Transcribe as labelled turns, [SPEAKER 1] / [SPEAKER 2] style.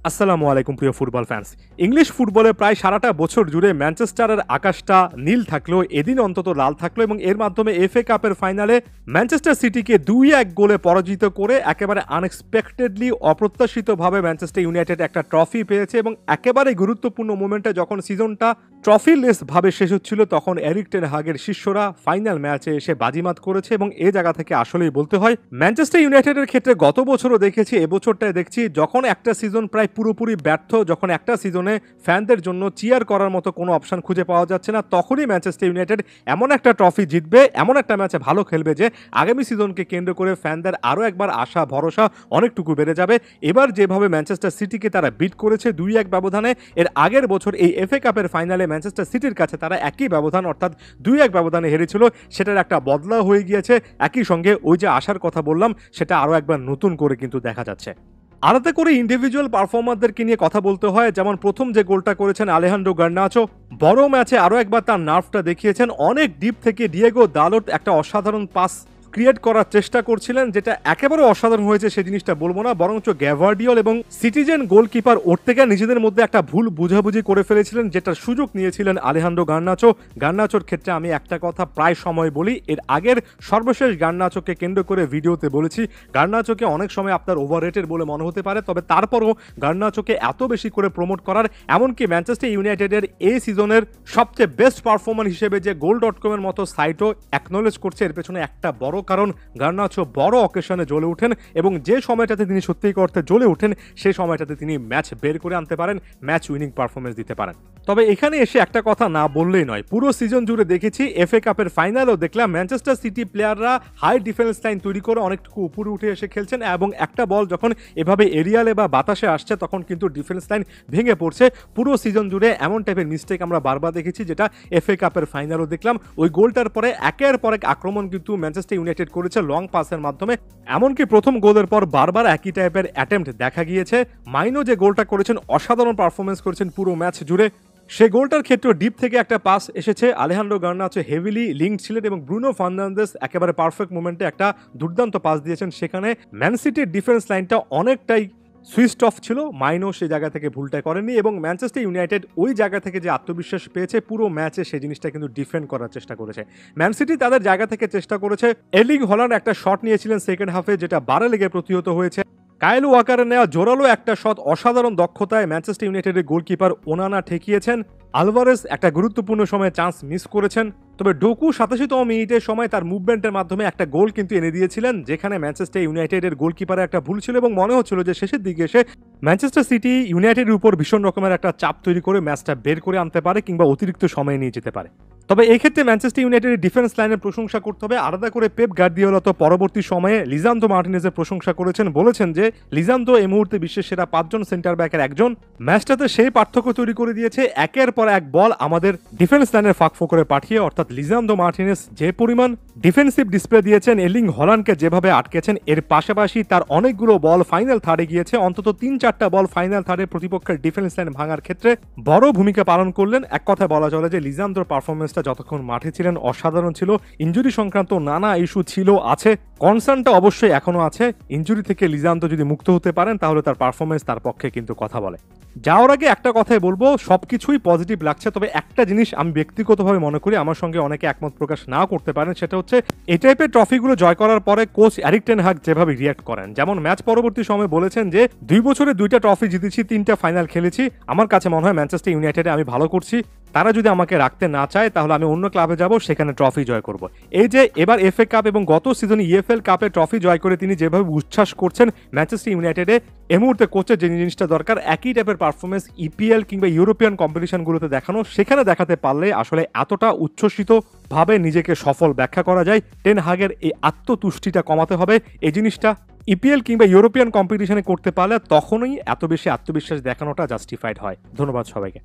[SPEAKER 1] আসসালামু আলাইকুম প্রিয় ফুটবল ফ্যান্স। ইংলিশ ফুটবলে প্রায় সারাটা বছর জুড়ে ম্যানচেস্টারের আকাশটা নীল থাকলেও এদিন অন্তত লাল থাকলো এবং এর মাধ্যমে এফএ কাপের ফাইনালে ম্যানচেস্টার সিটিকে 2-1 গোলে পরাজিত করে একেবারে আনএক্সপেক্টেডলি অপ্রত্যাশিতভাবে ম্যানচেস্টার ইউনাইটেড একটা ট্রফি পেয়েছে এবং একেবারে গুরুত্বপূর্ণ মোমেন্টে যখন সিজনটা ট্রফিলেস ভাবে শেষ হচ্ছিল তখন এরিক টেন হাগের শিষ্যরা ফাইনাল ম্যাচে এসে বাজিমাত করেছে এবং এই জায়গা থেকে আসলেই বলতে হয় ম্যানচেস্টার ইউনাইটেডের ক্ষেত্রে গত বছরও দেখেছি এবছরটায় দেখছি যখন একটা সিজন প্রায় পুরোপুরি ব্যর্থ, যখন একটা সিজনে ফ্যানদের জন্য চিয়ার করার মতো কোনো অপশন খুঁজে পাওয়া যাচ্ছে না, তখনই ম্যানচেস্টার ইউনাইটেড এমন একটা ট্রফি জিতবে, এমন একটা ম্যাচে ভালো খেলবে যে আগামী সিজনকে কেন্দ্র করে ফ্যানদের আরও একবার আশা ভরসা অনেকটুকু বেড়ে যাবে। এবার যেভাবে ম্যানচেস্টার সিটিকে তারা বিট করেছে 2-1 ব্যবধানে, এর আগের বছর এই এফএ কাপের ফাইনালে ম্যানচেস্টার সিটির কাছে তারা একই ব্যবধান অর্থাৎ 2-1 ব্যবধানে হেরেছিল, সেটার একটা বদলাও হয়ে গিয়েছে। একই সঙ্গে ওই যে আশার কথা বললাম সেটা আরও একবার নতুন করে কিন্তু দেখা যাচ্ছে। আলাদা করে ইন্ডিভিজুয়াল পারফর্মারদেরকে নিয়ে কথা বলতে হয়, যেমন প্রথম যে গোলটা করেছেন আলেহান্দ্রো গার্নাচো, বড় ম্যাচে আরও একবার তার নার্ভটা দেখিয়েছেন। অনেক ডিপ থেকে ডিয়েগো দালোট একটা অসাধারণ পাস ক্রিয়েট করার চেষ্টা করছিলেন, যেটা একেবারে অসাধারণ হয়েছে সে জিনিসটা বলবো না, বরঞ্চ গ্যাভার্ডিওল এবং সিটিজেন গোলকিপার ওর থেকে নিজেদের মধ্যে একটা ভুল বুঝাবুঝি করে ফেলেছিলেন, যেটার সুযোগ নিয়েছিলেন আলেহান্দ্রো গার্নাচো। গার্নাচোর ক্ষেত্রে আমি একটা কথা প্রায় সময় বলি, এর আগের সর্বশেষ গার্নাচোকে কেন্দ্র করে ভিডিওতে বলেছি, গার্নাচোকে অনেক সময় আপনার ওভাররেটেড বলে মনে হতে পারে, তবে তারপরও গার্নাচোকে এত বেশি করে প্রমোট করার, এমনকি ম্যানচেস্টার ইউনাইটেডের এই সিজনের সবচেয়ে বেস্ট পারফরম্যান্স হিসেবে যে goal.com-এর মতো সাইটও অ্যাকনোলেজ করছে, এর পেছনে একটা বড় কারণ গার্নাচো বড় অকেশনে জ্বলে ওঠেন এবং যে সময়টাতে তিনি সত্যিই করতে জ্বলে ওঠেন সেই সময়টাতে তিনি ম্যাচ বের করে আনতে পারেন, ম্যাচ উইনিং পারফরমেন্স দিতে পারেন। তবে এখানে এসে একটা কথা না বললেই নয়, পুরো সিজন জুড়ে দেখেছি, এফএ কাপের ফাইনালও দেখলাম ম্যানচেস্টার সিটি প্লেয়াররা হাই ডিফেন্স লাইন তৈরি করে অনেকটুকু উপরে উঠে এসে খেলছেন এবং একটা বল যখন এভাবে এরিয়ালে বা বাতাসে আসছে তখন কিন্তু ডিফেন্স লাইন ভেঙে পড়ছে। পুরো সিজন জুড়ে এমন টাইপের মিস্টেক আমরা বারবার দেখেছি, যেটা এফএ কাপের ফাইনালও দেখলাম। ওই গোলটার পরে একের পর এক আক্রমণ কিন্তু ম্যানচেস্টার ইউনাইটেড করেছে লং পাসের মাধ্যমে, এমনকি প্রথম গোলের পর বারবার একই টাইপের অ্যাটেম্প্ট দেখা গিয়েছে। মাইনো যে গোলটা করেছেন অসাধারণ পারফরমেন্স করেছেন পুরো ম্যাচ জুড়ে, সেই গোলটার ক্ষেত্রে ডিপ থেকে একটা পাস এসেছে, আলেহান্দ্রো গার্নাচো হেভিলি লিঙ্ক ছিলেন এবং ব্রুনো ফার্নান্দেস একেবারে পারফেক্ট মোমেন্টে একটা দুর্দান্ত পাস দিয়েছেন। সেখানে ম্যান সিটির ডিফেন্স লাইনটা অনেকটাই সুইচ অফ ছিল, মাইনো সেই জায়গা থেকে ভুলটা করেনি এবং ম্যানচেস্টার ইউনাইটেড ওই জায়গা থেকে যে আত্মবিশ্বাস পেয়েছে পুরো ম্যাচে সেই জিনিসটা কিন্তু ডিফেন্ড করার চেষ্টা করেছে। ম্যান সিটি তাদের জায়গা থেকে চেষ্টা করেছে, এর্লিং হল্যান্ড একটা শট নিয়েছিলেন সেকেন্ড হাফে, যেটা বারে লেগে প্রতিহত হয়েছে। কাইল ওয়াকারের নেওয়া জোরালো একটা শট অসাধারণ দক্ষতায় ম্যানচেস্টার ইউনাইটেডের গোলকিপার ওনানা ঠেকিয়েছেন। আলভারেজ একটা গুরুত্বপূর্ণ সময়ে চান্স মিস করেছেন, তবে ডোকু 87তম মিনিটের সময় তার মুভমেন্টের মাধ্যমে একটা গোল কিন্তু এনে দিয়েছিলেন, যেখানে ম্যানচেস্টার ইউনাইটেডের গোলকিপারের একটা ভুল ছিল এবং মনে হচ্ছিল যে শেষের দিকে এসে ম্যানচেস্টার সিটি ইউনাইটেডের উপর ভীষণ রকমের একটা চাপ তৈরি করে ম্যাচটা বের করে আনতে পারে কিংবা অতিরিক্ত সময় নিয়ে যেতে পারে। তবে এই ক্ষেত্রে ম্যানচেস্টার ইউনাইটেডের ডিফেন্স লাইনের প্রশংসা করতে হবে আলাদা করে। পেপ গার্দিওলা তো পরবর্তী সময়ে লিজান্দ্রো মার্টিনেজের প্রশংসা করেছেন, বলেছেন যে লিজান্দ্রো এই মুহূর্তে বিশ্বের সেরা 5 জন সেন্টার ব্যাকের একজন, ম্যাচটাতে সেই পার্থক্য তৈরি করে দিয়েছে, একের পর এক বল আমাদের ডিফেন্স লাইনের ফাঁকফোকরে পাঠিয়ে, অর্থাৎ লিজান্দ্রো মার্টিনেজ যে পরিমাণ ডিফেন্সিভ ডিসপ্লে দিয়েছেন, এর্লিং হল্যান্ডকে যেভাবে আটকেছেন, এর পাশাপাশি তার অনেকগুলো বল ফাইনাল থার্ডে গিয়েছে, অন্তত 3-4টা বল ফাইনাল থার্ডে প্রতিপক্ষের ডিফেন্স লাইন ভাঙার ক্ষেত্রে বড় ভূমিকা পালন করলেন। এক কথায় বলা চলে যে লিজান্দ্রোর পারফরমেন্সটা যতক্ষণ মাঠে ছিলেন অসাধারণ ছিল। ইনজুরি সংক্রান্ত নানা ইস্যু ছিল, আছে, কনসার্নটা অবশ্যই এখনো আছে। ইনজুরি থেকে লিজান্দ্রো যদি মুক্ত হতে পারেন তাহলে তার পারফরমেন্স তার পক্ষে কিন্তু কথা বলে। যাওয়ার আগে একটা কথাই বলবো, সবকিছুই পজিটিভ লাগছে, তবে একটা জিনিস আমি ব্যক্তিগতভাবে মনে করি, আমার সঙ্গে অনেকে একমত প্রকাশ না করতে পারেন, সেটা হচ্ছে এই টাইপের ট্রফিগুলো জয় করার পরে কোচ এরিক টেন হাগ যেভাবে রিয়াক্ট করেন। যেমন ম্যাচ পরবর্তী সময় বলেছেন যে 2 বছরে 2টা ট্রফি জিতেছি, 3টা ফাইনাল খেলেছি, আমার কাছে মনে হয় ম্যানচেস্টার ইউনাইটেডে আমি ভালো করছি, তারা যদি আমাকে রাখতে না চায় তাহলে আমি অন্য ক্লাবে যাব, সেখানে ট্রফি জয় করব। এই যে এবার এফএ কাপ এবং গত সিজনে ইএফএল কাপে ট্রফি জয় করে তিনি যেভাবে উচ্ছ্বাস করছেন ম্যানচেস্টার ইউনাইটেডে, এই মুহূর্তে কোচের যে জিনিসটা দরকার একই টাইপের পারফরমেন্স ইপিএল কিংবা ইউরোপিয়ান কম্পিটিশনগুলোতে দেখানো, সেখানে দেখাতে পারলে আসলে এতটা উচ্ছ্বসিত ভাবে নিজেকে সফল ব্যাখ্যা করা যায়। টেন হাগের এই আত্মতুষ্টিটা কমাতে হবে, এই জিনিসটা ইপিএল কিংবা ইউরোপিয়ান কম্পিটিশনে করতে পারলে তখনই এত বেশি আত্মবিশ্বাস দেখানোটা জাস্টিফাইড হয়। ধন্যবাদ সবাইকে।